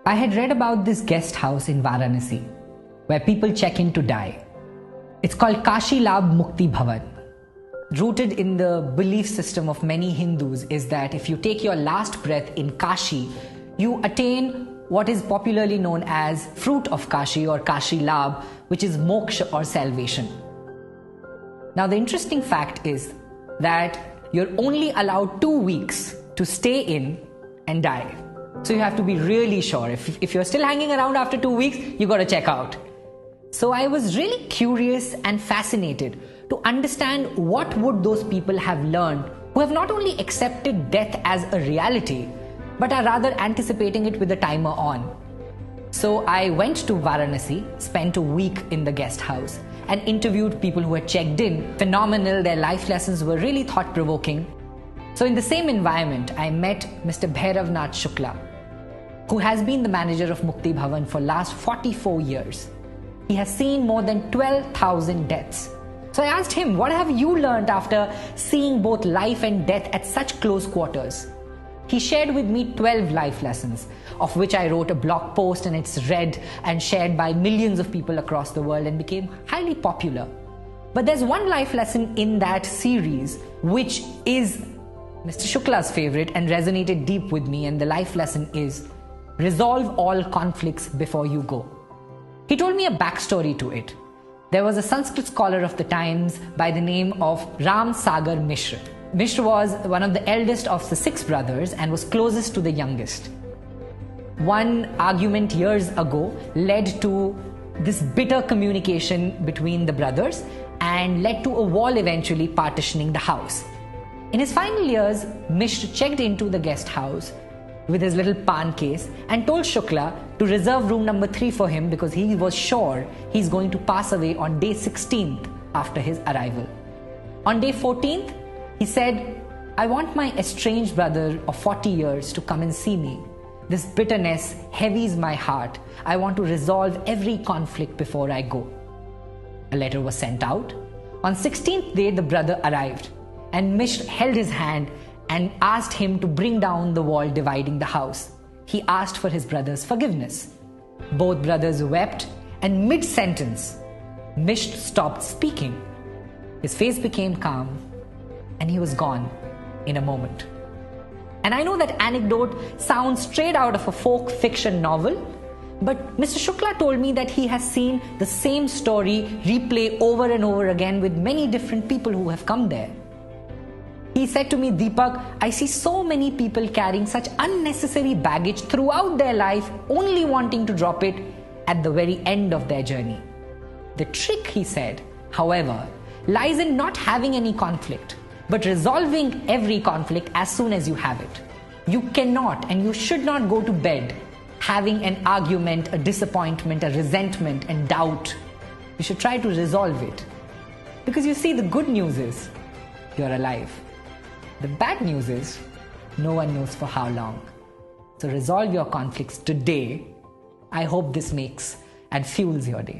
I had read about this guest house in Varanasi where people check in to die. It's called Kashi Labh Mukti Bhavan. Rooted in the belief system of many Hindus is that if you take your last breath in Kashi, you attain what is popularly known as fruit of Kashi or Kashi Labh, which is moksha or salvation. Now the interesting fact is that you're only allowed 2 weeks to stay in and die. So you have to be really sure. If you're still hanging around after 2 weeks, you got to check out. So I was really curious and fascinated to understand what would those people have learned who have not only accepted death as a reality, but are rather anticipating it with a timer on. So I went to Varanasi, spent a week in the guest house, and interviewed people who had checked in. Phenomenal, their life lessons were really thought-provoking. So in the same environment, I met Mr. Bhairavnath Shukla, who has been the manager of Mukti Bhavan for last 44 years. He has seen more than 12,000 deaths. So I asked him, what have you learned after seeing both life and death at such close quarters? He shared with me 12 life lessons, of which I wrote a blog post, and it's read and shared by millions of people across the world and became highly popular. But there's one life lesson in that series which is Mr. Shukla's favorite and resonated deep with me, and the life lesson is resolve all conflicts before you go. He told me a backstory to it. There was a Sanskrit scholar of the times by the name of Ram Sagar Mishra. Mishra was one of the eldest of the 6 brothers and was closest to the youngest. One argument years ago led to this bitter communication between the brothers and led to a wall eventually partitioning the house. In his final years, Mishra checked into the guest house with his little pan case and told Shukla to reserve room number 3 for him because he was sure he's going to pass away on day 16th after his arrival. On day 14th, he said, I want my estranged brother of 40 years to come and see me. This bitterness heavies my heart. I want to resolve every conflict before I go. A letter was sent out. On 16th day, the brother arrived, and Mishra held his hand and asked him to bring down the wall dividing the house. He asked for his brother's forgiveness. Both brothers wept, and mid-sentence, Mishra stopped speaking. His face became calm, and he was gone in a moment. And I know that anecdote sounds straight out of a folk fiction novel, but Mr. Shukla told me that he has seen the same story replay over and over again with many different people who have come there. He said to me, Deepak, I see so many people carrying such unnecessary baggage throughout their life, only wanting to drop it at the very end of their journey. The trick, he said, however, lies in not having any conflict, but resolving every conflict as soon as you have it. You cannot and you should not go to bed having an argument, a disappointment, a resentment and doubt. You should try to resolve it. Because you see, the good news is you're alive. The bad news is no one knows for how long. So resolve your conflicts today. I hope this makes and fuels your day.